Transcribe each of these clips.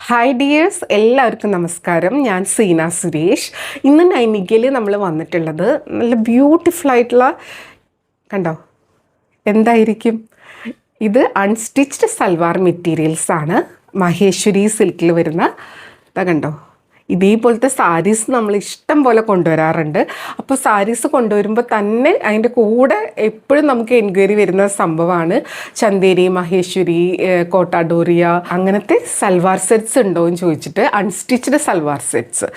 Hi dears, എല്ലാവർക്കും നമസ്കാരം. ഞാൻ സീന സുരേഷ്. ഇന്ന് നൈനികയിൽ നമ്മൾ വന്നിട്ടുള്ളത് നല്ല ബ്യൂട്ടിഫുൾ ആയിട്ടുള്ള, കണ്ടോ എന്തായിരിക്കും ഇത്? അൺസ്റ്റിച്ച്ഡ് സൽവാർ മെറ്റീരിയൽസ് ആണ്. മഹേശ്വരി സിൽക്കിൽ വരുന്ന, കണ്ടോ ഇതേപോലത്തെ സാരീസ് നമ്മൾ ഇഷ്ടം പോലെ കൊണ്ടുവരാറുണ്ട്. അപ്പോൾ സാരീസ് കൊണ്ടുവരുമ്പോൾ തന്നെ അതിൻ്റെ കൂടെ എപ്പോഴും നമുക്ക് എൻക്വയറി വരുന്ന സംഭവമാണ് ചന്തേരി, മഹേശ്വരി, കോട്ടാഡോറിയ അങ്ങനത്തെ സൽവാർ സെറ്റ്സ് ഉണ്ടോ എന്ന് ചോദിച്ചിട്ട്, അൺസ്റ്റിച്ച്ഡ് സൽവാർ സെറ്റ്സ്.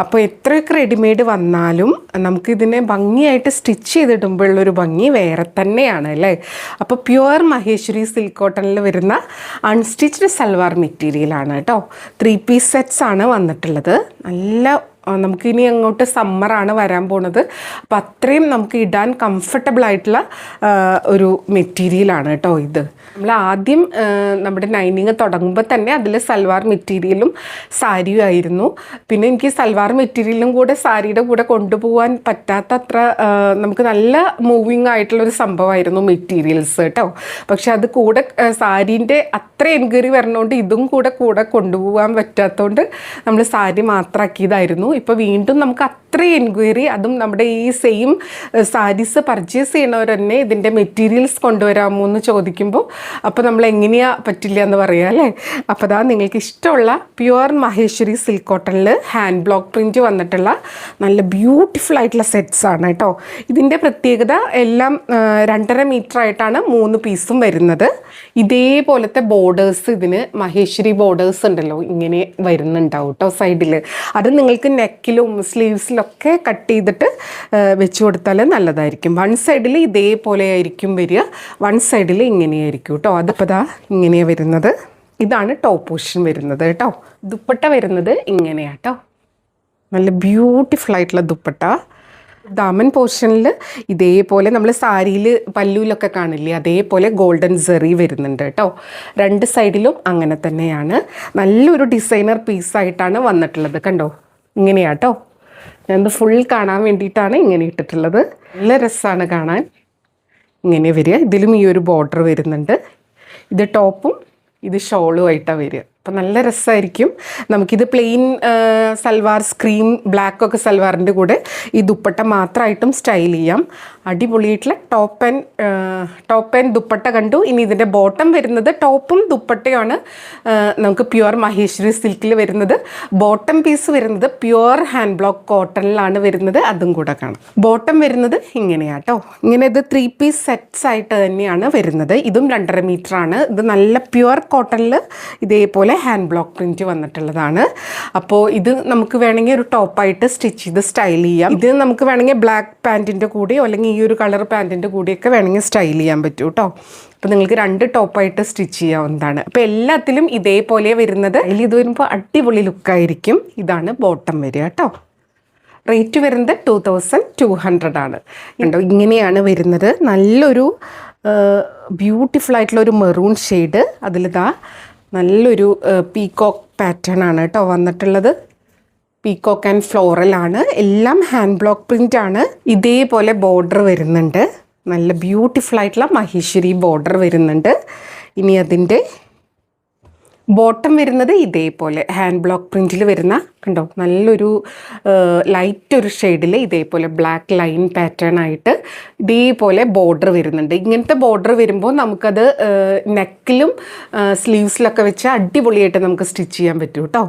അപ്പോൾ എത്രയൊക്കെ റെഡിമെയ്ഡ് വന്നാലും നമുക്കിതിനെ ഭംഗിയായിട്ട് സ്റ്റിച്ച് ചെയ്തിടുമ്പോഴുള്ളൊരു ഭംഗി വേറെ തന്നെയാണ് അല്ലേ. അപ്പോൾ പ്യുവർ മഹേശ്വരി സിൽക്ക് കോട്ടണിൽ വരുന്ന അൺസ്റ്റിച്ച്ഡ് സൽവാർ മെറ്റീരിയലാണ് കേട്ടോ. 3 പീസ് സെറ്റ്സ് ആണ് വന്നിട്ടുള്ളത്. നല്ല നമുക്കിനി അങ്ങോട്ട് സമ്മറാണ് വരാൻ പോണത്. അപ്പം അത്രയും നമുക്ക് ഇടാൻ കംഫർട്ടബിൾ ആയിട്ടുള്ള ഒരു മെറ്റീരിയലാണ് കേട്ടോ ഇത്. നമ്മൾ ആദ്യം നമ്മുടെ നൈനിങ് തുടങ്ങുമ്പോൾ തന്നെ അതിൽ സൽവാർ മെറ്റീരിയലും സാരിയും ആയിരുന്നു. പിന്നെ എനിക്ക് സൽവാർ മെറ്റീരിയലും കൂടെ സാരിയുടെ കൂടെ കൊണ്ടുപോകാൻ പറ്റാത്തത്ര നമുക്ക് നല്ല മൂവിങ് ആയിട്ടുള്ളൊരു സംഭവമായിരുന്നു മെറ്റീരിയൽസ് കേട്ടോ. പക്ഷെ അത് കൂടെ സാരീൻ്റെ അത്ര എൻക്വയറി വരണോണ്ട് ഇതും കൂടെ കൊണ്ടുപോകാൻ പറ്റാത്തതുകൊണ്ട് നമ്മൾ സാരി മാത്രമാക്കിയതായിരുന്നു. ഇപ്പോൾ വീണ്ടും നമുക്ക് അത്ര എൻക്വയറി, അതും നമ്മുടെ ഈ സെയിം സാരീസ് പർച്ചേസ് ചെയ്യണവർ തന്നെ ഇതിൻ്റെ മെറ്റീരിയൽസ് കൊണ്ടുവരാമോ എന്ന് ചോദിക്കുമ്പോൾ അപ്പോൾ നമ്മൾ എങ്ങനെയാ പറ്റില്ല എന്ന് പറയാം അല്ലേ. അപ്പോൾ അതാ നിങ്ങൾക്ക് ഇഷ്ടമുള്ള പ്യുവർ മഹേശ്വരി സിൽക്ക് കോട്ടണിൽ ഹാൻഡ് ബ്ലോക്ക് പ്രിൻറ്റ് വന്നിട്ടുള്ള നല്ല ബ്യൂട്ടിഫുൾ ആയിട്ടുള്ള സെറ്റ്സ് ആണ് കേട്ടോ. ഇതിൻ്റെ പ്രത്യേകത എല്ലാം 2.5 മീറ്റർ ആയിട്ടാണ് 3 പീസും വരുന്നത്. ഇതേപോലത്തെ ബോർഡേഴ്സ്, ഇതിന് മഹേശ്വരി ബോർഡേഴ്സ് ഉണ്ടല്ലോ, ഇങ്ങനെ വരുന്നുണ്ടാവും കേട്ടോ സൈഡിൽ. അത് നിങ്ങൾക്ക് നെക്കിലും സ്ലീവ്സിലൊക്കെ കട്ട് ചെയ്തിട്ട് വെച്ച് കൊടുത്താൽ നല്ലതായിരിക്കും. വൺ സൈഡിൽ ഇതേപോലെ ആയിരിക്കും വരിക, വൺ സൈഡിൽ ഇങ്ങനെയായിരിക്കും കേട്ടോ. അതിപ്പോൾ ദാ ഇങ്ങനെയാണ് വരുന്നത്. ഇതാണ് ടോപ്പ് പോർഷൻ വരുന്നത് കേട്ടോ. ദുപ്പട്ട വരുന്നത് ഇങ്ങനെയാട്ടോ, നല്ല ബ്യൂട്ടിഫുൾ ആയിട്ടുള്ള ദുപ്പട്ട. ദാമൻ പോർഷനിൽ ഇതേപോലെ നമ്മൾ സാരിയിൽ പല്ലുവിലൊക്കെ കാണില്ലേ, അതേപോലെ ഗോൾഡൻ സെറി വരുന്നുണ്ട് കേട്ടോ. 2 സൈഡിലും അങ്ങനെ തന്നെയാണ്. നല്ലൊരു ഡിസൈനർ പീസായിട്ടാണ് വന്നിട്ടുള്ളത്. കണ്ടോ ഇങ്ങനെയാട്ടോ. ഞാനത് ഫുൾ കാണാൻ വേണ്ടിയിട്ടാണ് ഇങ്ങനെ ഇട്ടിട്ടുള്ളത്. നല്ല രസമാണ് കാണാൻ. ഇങ്ങനെ വരിക. ഇതിലും ഈ ഒരു ബോർഡർ വരുന്നുണ്ട്. ഇത് ടോപ്പും ഇത് ഷോളുമായിട്ടാണ് വരിക. അപ്പം നല്ല രസമായിരിക്കും. നമുക്കിത് പ്ലെയിൻ സൽവാർ, സ്ക്രീം ബ്ലാക്കൊക്കെ സൽവാറിൻ്റെ കൂടെ ഈ ദുപ്പട്ട മാത്രമായിട്ടും സ്റ്റൈൽ ചെയ്യാം. അടിപൊളിയായിട്ടുള്ള ടോപ്പ് ആൻഡ് ദുപ്പട്ട കണ്ടു. ഇനി ഇതിൻ്റെ ബോട്ടം വരുന്നത് ടോപ്പും ദുപ്പട്ടയാണ് നമുക്ക് പ്യുവർ മഹേശ്വരി സിൽക്കിൽ വരുന്നത്. ബോട്ടം പീസ് വരുന്നത് പ്യുവർ ഹാൻഡ് ബ്ലോക്ക് കോട്ടണിലാണ് വരുന്നത്. അതും കൂടെ കാണാം. ബോട്ടം വരുന്നത് ഇങ്ങനെയാട്ടോ. ഇങ്ങനെ ഇത് 3 പീസ് സെറ്റ്സ് ആയിട്ട് തന്നെയാണ് വരുന്നത്. ഇതും 2.5 മീറ്റർ ആണ്. ഇത് നല്ല പ്യുവർ കോട്ടണിൽ ഇതേപോലെ ഹാൻഡ് ബ്ലോക്ക് പ്രിൻറ്റ് വന്നിട്ടുള്ളതാണ്. അപ്പോൾ ഇത് നമുക്ക് വേണമെങ്കിൽ ഒരു ടോപ്പായിട്ട് സ്റ്റിച്ച് ചെയ്ത് സ്റ്റൈൽ ചെയ്യാം. ഇത് നമുക്ക് വേണമെങ്കിൽ ബ്ലാക്ക് പാൻറ്റിൻ്റെ കൂടെയോ അല്ലെങ്കിൽ ഈ ഒരു കളർ പാൻറ്റിൻ്റെ കൂടെയൊക്കെ വേണമെങ്കിൽ സ്റ്റൈൽ ചെയ്യാൻ പറ്റും കേട്ടോ. അപ്പോൾ നിങ്ങൾക്ക് 2 ടോപ്പായിട്ട് സ്റ്റിച്ച് ചെയ്യാവുന്നതാണ്. അപ്പോൾ എല്ലാത്തിലും ഇതേപോലെ വരുന്നത്. അതിൽ ഇത് വരുമ്പോൾ അടിപൊളി ലുക്കായിരിക്കും. ഇതാണ് ബോട്ടം വരിക കേട്ടോ. റേറ്റ് വരുന്നത് 2200 ആണ് കേട്ടോ. ഇങ്ങനെയാണ് വരുന്നത്. നല്ലൊരു ബ്യൂട്ടിഫുൾ ആയിട്ടുള്ളൊരു മെറൂൺ ഷെയ്ഡ്. അതിലിതാ നല്ലൊരു പീകോക്ക് പാറ്റേൺ ആണ് കേട്ടോ വന്നിട്ടുള്ളത്. പീകോക്ക് ആൻഡ് ഫ്ലോറലാണ്. എല്ലാം ഹാൻഡ് ബ്ലോക്ക് പ്രിൻ്റ് ആണ്. ഇതേപോലെ ബോർഡർ വരുന്നുണ്ട്. നല്ല ബ്യൂട്ടിഫുൾ ആയിട്ടുള്ള മഹേശ്വരി ബോർഡർ വരുന്നുണ്ട്. ഇനി അതിൻ്റെ ബോട്ടം വരുന്നത് ഇതേപോലെ ഹാൻഡ് ബ്ലോക്ക് പ്രിൻറ്റിൽ വരുന്ന, കണ്ടോ നല്ലൊരു ലൈറ്റ് ഒരു ഷെയ്ഡിൽ ഇതേപോലെ ബ്ലാക്ക് ലൈൻ പാറ്റേൺ ആയിട്ട് ഇതേപോലെ ബോർഡർ വരുന്നുണ്ട്. ഇങ്ങനത്തെ ബോർഡർ വരുമ്പോൾ നമുക്കത് നെക്കിലും സ്ലീവ്സിലൊക്കെ വെച്ച് അടിപൊളിയായിട്ട് നമുക്ക് സ്റ്റിച്ച് ചെയ്യാൻ പറ്റും കേട്ടോ.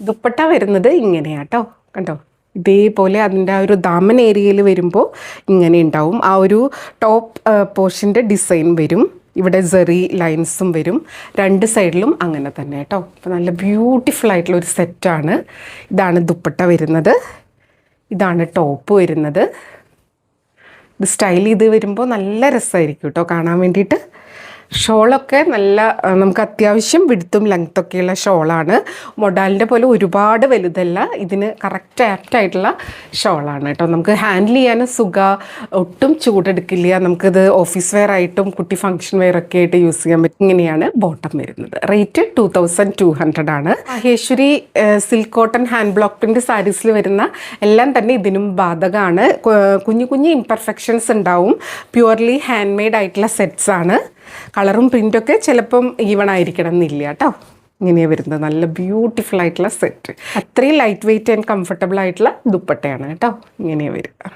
ദുപ്പട്ട വരുന്നത് ഇങ്ങനെയാട്ടോ. കണ്ടോ ഇതേപോലെ അതിൻ്റെ ആ ഒരു ദാമൻ ഏരിയയിൽ വരുമ്പോൾ ഇങ്ങനെ ഉണ്ടാവും. ആ ഒരു ടോപ്പ് പോർഷൻ്റെ ഡിസൈൻ വരും. ഇവിടെ സെറി ലൈൻസും വരും 2 സൈഡിലും അങ്ങനെ തന്നെ കേട്ടോ. അപ്പോൾ നല്ല ബ്യൂട്ടിഫുൾ ആയിട്ടുള്ളൊരു സെറ്റാണ്. ഇതാണ് ദുപ്പട്ട വരുന്നത്. ഇതാണ് ടോപ്പ് വരുന്നത്. ഇത് സ്റ്റൈൽ ചെയ്ത് വരുമ്പോൾ നല്ല രസമായിരിക്കും കേട്ടോ കാണാൻ വേണ്ടിയിട്ട്. ഷോളൊക്കെ നല്ല നമുക്ക് അത്യാവശ്യം വിടുത്തും ലെങ്ത്തൊക്കെയുള്ള ഷോളാണ്. മൊഡാലിൻ്റെ പോലെ ഒരുപാട് വലുതല്ല. ഇതിന് കറക്റ്റ് ആപ്റ്റായിട്ടുള്ള ഷോളാണ് കേട്ടോ. നമുക്ക് ഹാൻഡിൽ ചെയ്യാനും സുഖ, ഒട്ടും ചൂടെടുക്കില്ല. നമുക്കിത് ഓഫീസ് വെയർ ആയിട്ടും കുട്ടി ഫംഗ്ഷൻ വെയർ ഒക്കെ ആയിട്ട് യൂസ് ചെയ്യാൻ പറ്റും. ഇങ്ങനെയാണ് ബോട്ടം വരുന്നത്. റേറ്റ് 2200 ആണ്. Maheshwari silk cotton hand block print സാരീസിൽ വരുന്ന എല്ലാം തന്നെ ഇതിനും ബാധകമാണ്. കുഞ്ഞു കുഞ്ഞു ഇംപെർഫെക്ഷൻസ് ഉണ്ടാവും. പ്യുവർലി ഹാൻഡ് മെയ്ഡ് ആയിട്ടുള്ള സെറ്റ്സ് ആണ്. കളറും പ്രിൻ്റൊക്കെ ചിലപ്പം ഈവൺ ആയിരിക്കണം എന്നില്ല കേട്ടോ. ഇങ്ങനെയാണ് വരുന്നത്. നല്ല ബ്യൂട്ടിഫുൾ ആയിട്ടുള്ള സെറ്റ്. അത്രയും ലൈറ്റ് വെയ്റ്റ് ആൻഡ് കംഫർട്ടബിൾ ആയിട്ടുള്ള ദുപ്പട്ടയാണ് കേട്ടോ. ഇങ്ങനെയാണ് വരിക.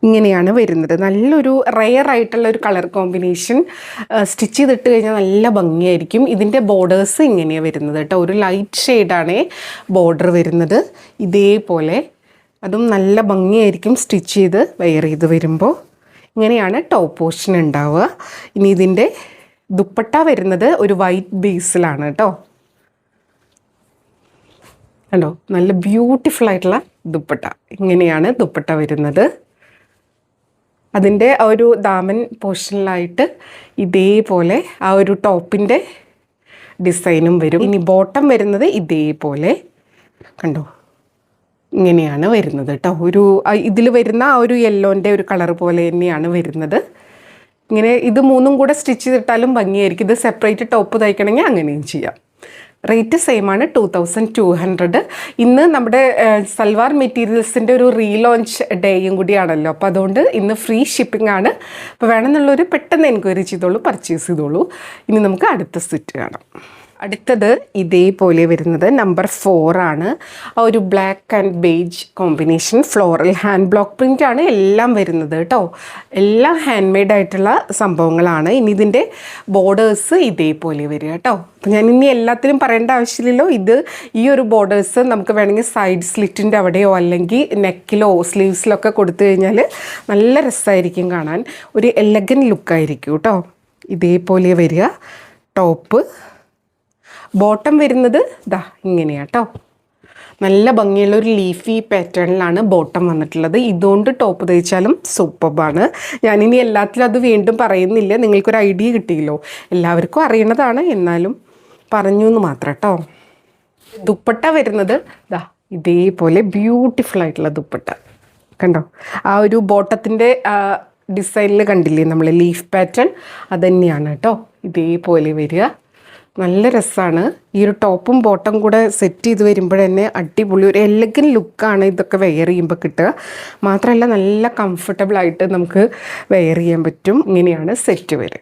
ഇങ്ങനെയാണ് വരുന്നത്. നല്ലൊരു റെയർ ആയിട്ടുള്ള ഒരു കളർ കോമ്പിനേഷൻ. സ്റ്റിച്ച് ചെയ്തിട്ട് കഴിഞ്ഞാൽ നല്ല ഭംഗിയായിരിക്കും. ഇതിൻ്റെ ബോർഡേഴ്സ് ഇങ്ങനെയാണ് വരുന്നത് കേട്ടോ. ഒരു ലൈറ്റ് ഷെയ്ഡാണ് ബോർഡർ വരുന്നത്. ഇതേപോലെ അതും നല്ല ഭംഗിയായിരിക്കും സ്റ്റിച്ച് ചെയ്ത് വെയർ ചെയ്ത് വരുമ്പോൾ. ഇങ്ങനെയാണ് ടോപ്പ് പോർഷൻ ഉണ്ടാവുക. ഇനി ഇതിൻ്റെ ദുപ്പട്ട വരുന്നത് ഒരു വൈറ്റ് ബേസിലാണ് കേട്ടോ. കണ്ടോ, നല്ല ബ്യൂട്ടിഫുൾ ആയിട്ടുള്ള ദുപ്പട്ട. ഇങ്ങനെയാണ് ദുപ്പട്ട വരുന്നത്. അതിൻ്റെ ആ ഒരു ദാമൻ പോർഷനിലായിട്ട് ഇതേപോലെ ആ ഒരു ടോപ്പിൻ്റെ ഡിസൈനും വരും. ഇനി ബോട്ടം വരുന്നത് ഇതേപോലെ കണ്ടോ, ഇങ്ങനെയാണ് വരുന്നത് കേട്ടോ. ഒരു ഇതിൽ വരുന്ന ആ ഒരു യെല്ലോൻ്റെ ഒരു കളർ പോലെ തന്നെയാണ് വരുന്നത്. ഇങ്ങനെ ഇത് മൂന്നും കൂടെ സ്റ്റിച്ച് ചെയ്തിട്ടാലും ഭംഗിയായിരിക്കും. ഇത് സെപ്പറേറ്റ് ടോപ്പ് തയ്ക്കണമെങ്കിൽ അങ്ങനെയും ചെയ്യാം. റേറ്റ് സെയിം ആണ്, 2200. ഇന്ന് നമ്മുടെ സൽവാർ മെറ്റീരിയൽസിൻ്റെ ഒരു റീലോഞ്ച് ഡേയും കൂടിയാണല്ലോ. അപ്പോൾ അതുകൊണ്ട് ഇന്ന് ഫ്രീ ഷിപ്പിംഗ് ആണ്. അപ്പോൾ വേണമെന്നുള്ളവർ പെട്ടെന്ന് എൻക്വയറി ചെയ്തോളൂ, പർച്ചേസ് ചെയ്തോളൂ. ഇനി നമുക്ക് അടുത്ത സെറ്റ് കാണാം. അടുത്തത് ഇതേപോലെ വരുന്നത് നമ്പർ 4 ആണ്. ആ ഒരു black and beige combination floral hand block print ആണ് എല്ലാം വരുന്നത് കേട്ടോ. എല്ലാം ഹാൻഡ് മെയ്ഡ് ആയിട്ടുള്ള സംഭവങ്ങളാണ്. ഇനി ഇതിൻ്റെ ബോർഡേഴ്സ് ഇതേപോലെ വരിക കേട്ടോ. അപ്പോൾ ഞാൻ ഇനി എല്ലാത്തിനും പറയേണ്ട ആവശ്യമില്ലല്ലോ. ഈ ഒരു ബോർഡേഴ്സ് നമുക്ക് വേണമെങ്കിൽ സൈഡ് സ്ലിറ്റിൻ്റെ അവിടെയോ അല്ലെങ്കിൽ നെക്കിലോ സ്ലീവ്സിലൊക്കെ കൊടുത്തു കഴിഞ്ഞാൽ നല്ല രസമായിരിക്കും കാണാൻ. ഒരു എലഗൻ ലുക്കായിരിക്കും കേട്ടോ. ഇതേപോലെ വരിക. ടോപ്പ് ബോട്ടം വരുന്നത് ദാ ഇങ്ങനെയാണ് കേട്ടോ. നല്ല ഭംഗിയുള്ള ഒരു ലീഫി പാറ്റേണിലാണ് ബോട്ടം വന്നിട്ടുള്ളത്. ഇതുകൊണ്ട് ടോപ്പ് തയ്ച്ചാലും സൂപ്പർബാണ്. ഞാനിനി എല്ലാത്തിലും അത് വീണ്ടും പറയുന്നില്ല, നിങ്ങൾക്കൊരു ഐഡിയ കിട്ടിയല്ലോ. എല്ലാവർക്കും അറിയണതാണ്, എന്നാലും പറഞ്ഞു എന്ന് മാത്രം കേട്ടോ. ദുപ്പട്ട വരുന്നത് ദാ ഇതേപോലെ ബ്യൂട്ടിഫുൾ ആയിട്ടുള്ള ദുപ്പട്ട കണ്ടോ. ആ ഒരു ബോട്ടത്തിൻ്റെ ഡിസൈനിൽ കണ്ടില്ലേ നമ്മൾ ലീഫ് പാറ്റേൺ, അതുതന്നെയാണ് കേട്ടോ. ഇതേപോലെ വരിക. നല്ല രസമാണ്. ഈ ഒരു ടോപ്പും ബോട്ടം കൂടെ സെറ്റ് ചെയ്ത് വരുമ്പോഴന്നെ അടിപൊളി ഒരു എലഗൻ ലുക്കാണ് ഇതൊക്കെ വെയർ ചെയ്യുമ്പോൾ കിട്ടുക. മാത്രമല്ല നല്ല കംഫർട്ടബിളായിട്ട് നമുക്ക് വെയർ ചെയ്യാൻ പറ്റും. ഇങ്ങനെയാണ് സെറ്റ് വരിക.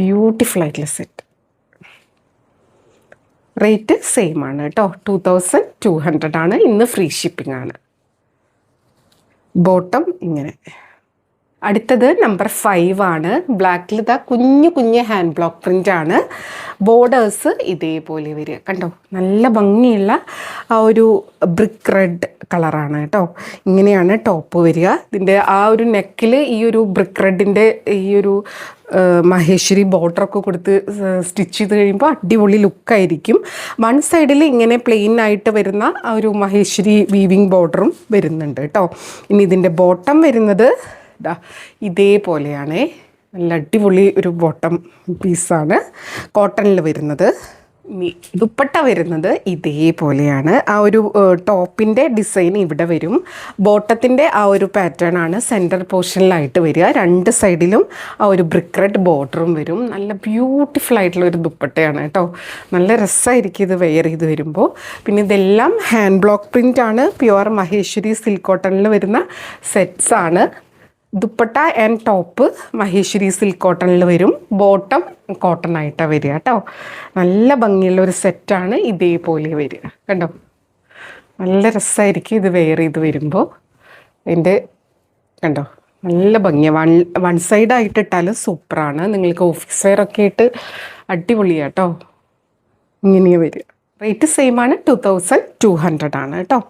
ബ്യൂട്ടിഫുൾ ആയിട്ടുള്ള സെറ്റ്. റേറ്റ് സെയിം ആണ് കേട്ടോ, 2200 ആണ്. ഇന്ന് ഫ്രീ ഷിപ്പിംഗ് ആണ്. ബോട്ടം ഇങ്ങനെ. അടുത്തത് നമ്പർ 5 ആണ്. ബ്ലാക്കിൽ ഇതാ കുഞ്ഞു ഹാൻഡ് ബ്ലോക്ക് പ്രിൻ്റ് ആണ്. ബോർഡേഴ്സ് ഇതേപോലെ വരിക കണ്ടോ. നല്ല ഭംഗിയുള്ള ആ ഒരു ബ്രിക്ക് റെഡ് കളറാണ് കേട്ടോ. ഇങ്ങനെയാണ് ടോപ്പ് വരിക. ഇതിൻ്റെ ആ ഒരു നെക്കിൽ ഈ ഒരു ബ്രിക്ക് റെഡിൻ്റെ ഈ ഒരു മഹേശ്വരി ബോർഡറൊക്കെ കൊടുത്ത് സ്റ്റിച്ച് ചെയ്ത് കഴിയുമ്പോൾ അടിപൊളി ലുക്കായിരിക്കും. വൺ സൈഡിൽ ഇങ്ങനെ പ്ലെയിൻ ആയിട്ട് വരുന്ന ആ ഒരു മഹേശ്വരി വീവിങ് ബോർഡറും വരുന്നുണ്ട് കേട്ടോ. ഇനി ഇതിൻ്റെ ബോട്ടം വരുന്നത് ഇതേപോലെയാണ്. നല്ല അടിപൊളി ഒരു ബോട്ടം പീസാണ്. കോട്ടണിൽ വരുന്നത്. ഇനി ദുപ്പട്ട വരുന്നത് ഇതേപോലെയാണ്. ആ ഒരു ടോപ്പിൻ്റെ ഡിസൈൻ ഇവിടെ വരും. ബോട്ടത്തിൻ്റെ ആ ഒരു പാറ്റേൺ ആണ് സെൻറ്റർ പോർഷനിലായിട്ട് വരിക. രണ്ട് സൈഡിലും ആ ഒരു ബ്രിക്ക് റെഡ് ബോർഡറും വരും. നല്ല ബ്യൂട്ടിഫുൾ ആയിട്ടുള്ള ഒരു ദുപ്പട്ടയാണ് കേട്ടോ. നല്ല രസമായിരിക്കും ഇത് വെയർ ചെയ്ത് വരുമ്പോൾ. പിന്നെ ഇതെല്ലാം ഹാൻഡ് ബ്ലോക്ക് പ്രിൻ്റ് ആണ്. പ്യുവർ മഹേശ്വരി സിൽക്ക് കോട്ടണിൽ വരുന്ന സെറ്റ്സ് ആണ്. Dupatta and top Maheshwari silk കോട്ടണിൽ വരും. ബോട്ടം കോട്ടൺ ആയിട്ടാണ് വരിക കേട്ടോ. നല്ല ഭംഗിയുള്ള ഒരു സെറ്റാണ്. ഇതേപോലെ വരിക കണ്ടോ. നല്ല രസമായിരിക്കും ഇത് വെയർ ചെയ്ത് വരുമ്പോൾ. അതിൻ്റെ കണ്ടോ നല്ല ഭംഗിയാണ്. വൺ സൈഡായിട്ട് ഇട്ടാലും സൂപ്പറാണ്. നിങ്ങൾക്ക് ഓഫീസ് വെയർ ഒക്കെ ആയിട്ട് അടിപൊളിയാണ് കേട്ടോ. ഇങ്ങനെയാണ് വരിക. റേറ്റ് സെയിം ആണ്, 2200 ആണ് കേട്ടോ.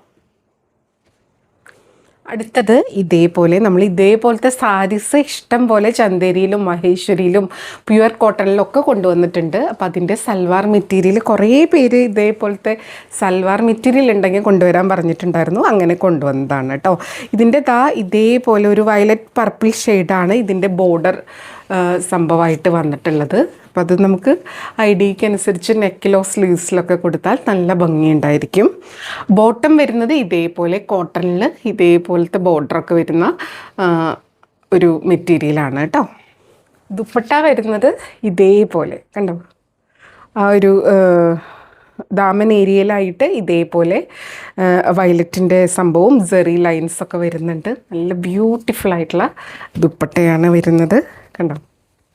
അടുത്തത് ഇതേപോലെ നമ്മൾ ഇതേപോലത്തെ സാരീസ് ഇഷ്ടം പോലെ ചന്തേരിയിലും മഹേശ്വരിയിലും പ്യുവർ കോട്ടണിലൊക്കെ കൊണ്ടുവന്നിട്ടുണ്ട്. അപ്പോൾ അതിൻ്റെ സൽവാർ മെറ്റീരിയൽ കുറേ പേര് ഇതേപോലത്തെ സൽവാർ മെറ്റീരിയൽ ഉണ്ടെങ്കിൽ കൊണ്ടുവരാൻ പറഞ്ഞിട്ടുണ്ടായിരുന്നു. അങ്ങനെ കൊണ്ടുവന്നതാണ് കേട്ടോ. ഇതിൻ്റെ ഇതേപോലെ ഒരു വയലറ്റ് പർപ്പിൾ ഷെയ്ഡാണ് ഇതിൻ്റെ ബോർഡർ സംഭവമായിട്ട് വന്നിട്ടുള്ളത്. അപ്പോൾ അത് നമുക്ക് ഐഡിയയ്ക്ക് അനുസരിച്ച് നെക്കിലോ സ്ലീവ്സിലൊക്കെ കൊടുത്താൽ നല്ല ഭംഗിയുണ്ടായിരിക്കും. ബോട്ടം വരുന്നത് ഇതേപോലെ കോട്ടണിൽ ഇതേപോലത്തെ ബോർഡറൊക്കെ വരുന്ന ഒരു മെറ്റീരിയലാണ് കേട്ടോ. ദുപ്പട്ട വരുന്നത് ഇതേപോലെ കണ്ടോ. ആ ഒരു ദാമൻ ഏരിയയിലായിട്ട് ഇതേപോലെ വയലറ്റിൻ്റെ സംഭവം സെറി ലൈൻസൊക്കെ വരുന്നുണ്ട്. നല്ല ബ്യൂട്ടിഫുൾ ആയിട്ടുള്ള ദുപ്പട്ടയാണ് വരുന്നത് കണ്ടോ.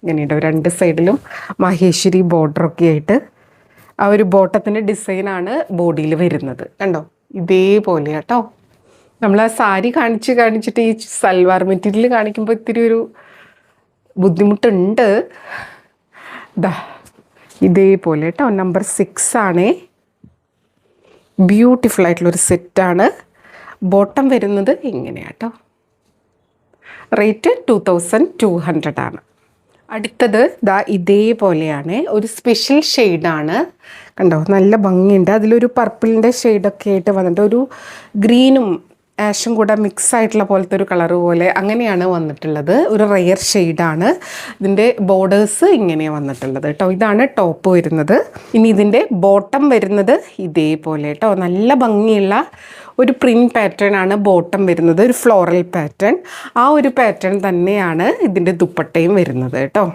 ഇങ്ങനെയുണ്ട് രണ്ട് സൈഡിലും മഹേശ്വരി ബോർഡറൊക്കെ ആയിട്ട് ആ ഒരു ബോട്ടത്തിൻ്റെ ഡിസൈനാണ് ബോഡിയിൽ വരുന്നത്. കണ്ടോ, ഇതേപോലെ കേട്ടോ. നമ്മൾ ആ സാരി കാണിച്ചിട്ട് ഈ സൽവാർ മെറ്റീരിയൽ കാണിക്കുമ്പോൾ ഇത്തിരി ഒരു ബുദ്ധിമുട്ടുണ്ട്. ദാ ഇതേപോലെ കേട്ടോ. നമ്പർ 6 ആണേ. ബ്യൂട്ടിഫുൾ ആയിട്ടുള്ളൊരു സെറ്റാണ്. ബോട്ടം വരുന്നത് ഇങ്ങനെയാട്ടോ. റേറ്റ് 2200 ആണ്. അടുത്തത് ദാ ഇതേപോലെയാണ്. ഒരു സ്പെഷ്യൽ ഷെയ്ഡാണ്. കണ്ടോ, നല്ല ഭംഗിയുണ്ട്. അതിലൊരു പർപ്പിളിൻ്റെ ഷെയ്ഡൊക്കെ ആയിട്ട് വന്നിട്ട് ഒരു ഗ്രീനും ആഷും കൂടെ മിക്സ് ആയിട്ടുള്ള പോലത്തെ ഒരു കളർ പോലെ അങ്ങനെയാണ് വന്നിട്ടുള്ളത്. ഒരു റെയർ ഷെയ്ഡാണ്. ഇതിൻ്റെ ബോർഡേഴ്സ് ഇങ്ങനെയാണ് വന്നിട്ടുള്ളത് കേട്ടോ. ഇതാണ് ടോപ്പ് വരുന്നത്. ഇനി ഇതിൻ്റെ ബോട്ടം വരുന്നത് ഇതേപോലെ കേട്ടോ. നല്ല ഭംഗിയുള്ള ഒരു പ്രിൻറ്റ് പാറ്റേൺ ആണ് ബോട്ടം വരുന്നത്. ഒരു ഫ്ലോറൽ പാറ്റേൺ. ആ ഒരു പാറ്റേൺ തന്നെയാണ് ഇതിൻ്റെ ദുപ്പട്ടയും വരുന്നത് കേട്ടോ.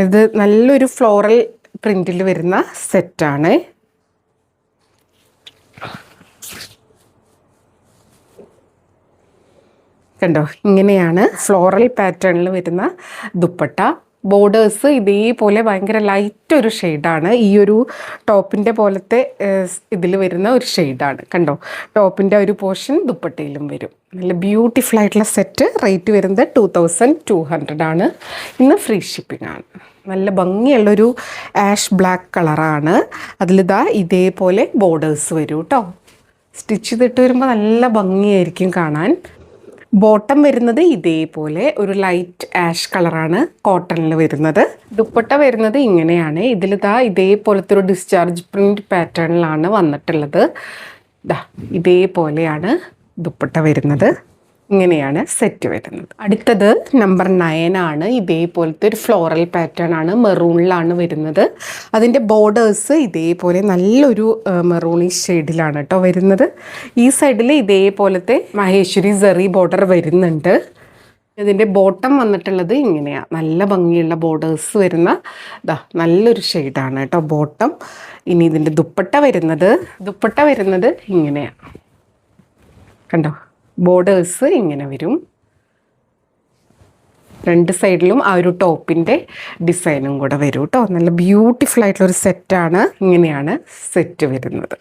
ഇത് നല്ലൊരു ഫ്ലോറൽ പ്രിൻറ്റിൽ വരുന്ന സെറ്റാണ്. കണ്ടോ, ഇങ്ങനെയാണ് ഫ്ലോറൽ പാറ്റേണിൽ വരുന്ന ദുപ്പട്ട. ബോർഡേഴ്സ് ഇതേപോലെ ഭയങ്കര ലൈറ്റ് ഒരു ഷെയ്ഡാണ്. ഈ ഒരു ടോപ്പിൻ്റെ പോലത്തെ ഇതിൽ വരുന്ന ഒരു ഷെയ്ഡാണ്. കണ്ടോ, ടോപ്പിൻ്റെ ഒരു പോർഷൻ ദുപ്പട്ടയിലും വരും. നല്ല ബ്യൂട്ടിഫുൾ ആയിട്ടുള്ള സെറ്റ്. റേറ്റ് വരുന്നത് 2200 ആണ്. ഇന്ന് ഫ്രീ ഷിപ്പിംഗ് ആണ്. നല്ല ഭംഗിയുള്ളൊരു ആഷ് ബ്ലാക്ക് കളറാണ്. അതിലിതാ ഇതേപോലെ ബോർഡേഴ്സ് വരും കേട്ടോ. സ്റ്റിച്ച് ചെയ്തിട്ട് വരുമ്പോൾ നല്ല ഭംഗിയായിരിക്കും കാണാൻ. ബോട്ടം വരുന്നത് ഇതേപോലെ ഒരു ലൈറ്റ് ആഷ് കളറാണ് കോട്ടണിൽ വരുന്നത്. ദുപ്പട്ട വരുന്നത് ഇങ്ങനെയാണ്. ഇതിലിതാ ഇതേപോലത്തെ ഒരു ഡിസ്ചാർജ് പ്രിൻറ്റ് പാറ്റേണിലാണ് വന്നിട്ടുള്ളത്. ഇതേപോലെയാണ് ദുപ്പട്ട വരുന്നത്. ഇങ്ങനെയാണ് സെറ്റ് വരുന്നത്. അടുത്തത് നമ്പർ 9 ആണ്. ഇതേപോലത്തെ ഒരു ഫ്ലോറൽ പാറ്റേൺ ആണ്. മെറൂണിലാണ് വരുന്നത്. അതിൻ്റെ ബോർഡേഴ്സ് ഇതേപോലെ നല്ലൊരു മെറൂണിഷ് ഷെയ്ഡിലാണ് കേട്ടോ വരുന്നത്. ഈ സൈഡിൽ ഇതേപോലത്തെ മഹേശ്വരി സെറി ബോർഡർ വരുന്നുണ്ട്. ഇതിൻ്റെ ബോട്ടം വന്നിട്ടുള്ളത് ഇങ്ങനെയാണ്. നല്ല ഭംഗിയുള്ള ബോർഡേഴ്സ് വരുന്ന നല്ലൊരു ഷെയ്ഡാണ് കേട്ടോ ബോട്ടം. ഇനി ഇതിൻ്റെ ദുപ്പട്ട വരുന്നത് ഇങ്ങനെയാണ്. കണ്ടോ, ബോർഡേഴ്സ് ഇങ്ങനെ വരും. രണ്ട് സൈഡിലും ആ ഒരു ടോപ്പിൻ്റെ ഡിസൈനും കൂടെ വരും കേട്ടോ. നല്ല ബ്യൂട്ടിഫുൾ ആയിട്ടുള്ളൊരു സെറ്റാണ്. ഇങ്ങനെയാണ് സെറ്റ് വരുന്നത്.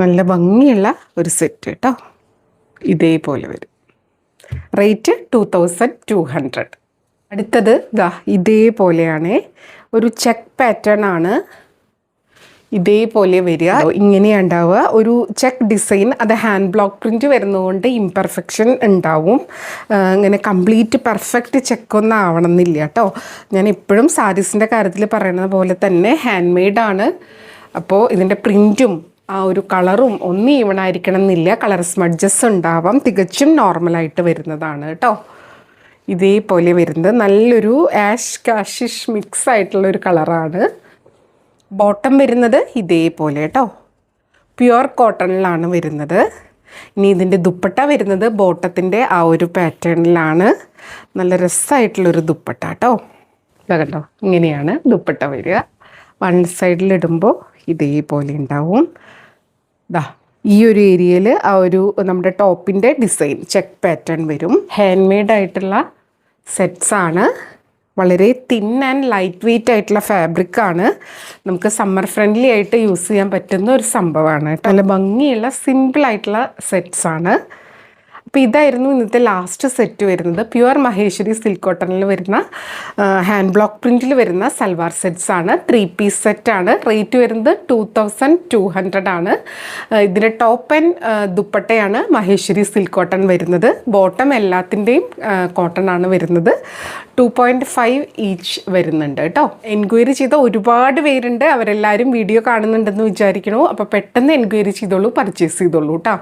നല്ല ഭംഗിയുള്ള ഒരു സെറ്റ് കേട്ടോ. ഇതേപോലെ വരും. റേറ്റ് 2200. അടുത്തത് ഇതേപോലെയാണ്. ഒരു ചെക്ക് പാറ്റേൺ ആണ്. ഇതേപോലെ വരിക. ഇങ്ങനെയാണ് ഉണ്ടാവുക. ഒരു ചെക്ക് ഡിസൈൻ. അത് ഹാൻഡ് ബ്ലോക്ക് പ്രിൻറ്റ് വരുന്നതുകൊണ്ട് ഇംപെർഫെക്ഷൻ ഉണ്ടാവും. ഇങ്ങനെ കംപ്ലീറ്റ് പെർഫെക്റ്റ് ചെക്കൊന്നും ആവണമെന്നില്ല കേട്ടോ. ഞാൻ എപ്പോഴും സാരീസിൻ്റെ കാര്യത്തിൽ പറയുന്നത് പോലെ തന്നെ ഹാൻഡ് മെയ്ഡാണ്. അപ്പോൾ ഇതിൻ്റെ പ്രിൻറ്റും ആ ഒരു കളറും ഒന്നും ഈവൺ ആയിരിക്കണം എന്നില്ല. കളർ സ്മഡ്ജസ് ഉണ്ടാവാം. തികച്ചും നോർമലായിട്ട് വരുന്നതാണ് കേട്ടോ. ഇതേപോലെ വരുന്നത് നല്ലൊരു ആഷ് കാഷിഷ് മിക്സ് ആയിട്ടുള്ളൊരു കളറാണ്. ബോട്ടം വരുന്നത് ഇതേപോലെ കേട്ടോ. പ്യുവർ കോട്ടണിലാണ് വരുന്നത്. ഇനി ഇതിൻ്റെ ദുപ്പട്ട വരുന്നത് ബോട്ടത്തിൻ്റെ ആ ഒരു പാറ്റേണിലാണ്. നല്ല രസമായിട്ടുള്ളൊരു ദുപ്പട്ട കേട്ടോ. കണ്ടോ, ഇങ്ങനെയാണ് ദുപ്പട്ട വരിക. വൺ സൈഡിലിടുമ്പോൾ ഇതേപോലെ ഉണ്ടാവും. ഈ ഒരു ഏരിയയിൽ ആ ഒരു നമ്മുടെ ടോപ്പിൻ്റെ ഡിസൈൻ ചെക്ക് പാറ്റേൺ വരും. ഹാൻഡ് മെയ്ഡ് ആയിട്ടുള്ള സെറ്റ്സാണ്. വളരെ തിൻ ആൻഡ് ലൈറ്റ് വെയ്റ്റ് ആയിട്ടുള്ള ഫാബ്രിക്കാണ്. നമുക്ക് സമ്മർ ഫ്രണ്ട്ലി ആയിട്ട് യൂസ് ചെയ്യാൻ പറ്റുന്ന ഒരു സംഭവമാണ്. നല്ല ഭംഗിയുള്ള സിമ്പിളായിട്ടുള്ള സെറ്റ്സാണ്. അപ്പോൾ ഇതായിരുന്നു ഇന്നത്തെ ലാസ്റ്റ് സെറ്റ് വരുന്നത്. പ്യുവർ മഹേശ്വരി സിൽക്ക് കോട്ടണിൽ വരുന്ന ഹാൻഡ് ബ്ലോക്ക് പ്രിൻറ്റിൽ വരുന്ന സൽവാർ സെറ്റ്സ് ആണ്. 3 പീസ് സെറ്റാണ്. റേറ്റ് വരുന്നത് 2200 ആണ്. ഇതിൻ്റെ ടോപ്പ് ആൻഡ് ദുപ്പട്ടയാണ് മഹേശ്വരി സിൽക്ക് കോട്ടൺ വരുന്നത്. ബോട്ടം എല്ലാത്തിൻ്റെയും കോട്ടൺ ആണ് വരുന്നത്. 2.5 ഈച്ച് വരുന്നുണ്ട് കേട്ടോ. എൻക്വയറി ചെയ്ത ഒരുപാട് പേരുണ്ട്. അവരെല്ലാവരും വീഡിയോ കാണുന്നുണ്ടെന്ന് വിചാരിക്കണു. അപ്പോൾ പെട്ടെന്ന് എൻക്വയറി ചെയ്തോളൂ, പർച്ചേസ് ചെയ്തോളൂ കേട്ടോ.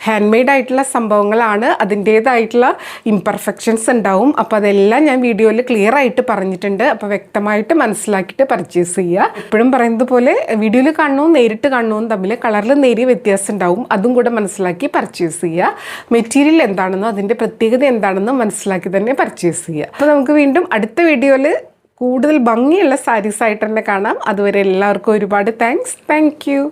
ഹാൻഡ് മെയ്ഡ് ആയിട്ടുള്ള സംഭവങ്ങളാണ്. അതിൻ്റേതായിട്ടുള്ള ഇംപെർഫെക്ഷൻസ് ഉണ്ടാവും. അപ്പോൾ അതെല്ലാം ഞാൻ വീഡിയോയിൽ ക്ലിയർ ആയിട്ട് പറഞ്ഞിട്ടുണ്ട്. അപ്പോൾ വ്യക്തമായിട്ട് മനസ്സിലാക്കിയിട്ട് പർച്ചേസ് ചെയ്യുക. എപ്പോഴും പറയുന്നത് പോലെ വീഡിയോയിൽ കാണുന്നതും നേരിട്ട് കാണുന്നതും തമ്മിൽ കളറിൽ നേരിയ വ്യത്യാസം ഉണ്ടാവും. അതും കൂടെ മനസ്സിലാക്കി പർച്ചേസ് ചെയ്യുക. മെറ്റീരിയൽ എന്താണെന്നോ അതിൻ്റെ പ്രത്യേകത എന്താണെന്നോ മനസ്സിലാക്കി തന്നെ പർച്ചേസ് ചെയ്യുക. അപ്പോൾ നമുക്ക് വീണ്ടും അടുത്ത വീഡിയോയിൽ കൂടുതൽ ഭംഗിയുള്ള സാരീസായിട്ട് തന്നെ കാണാം. അതുവരെ എല്ലാവർക്കും ഒരുപാട് താങ്ക്സ്. Thank you.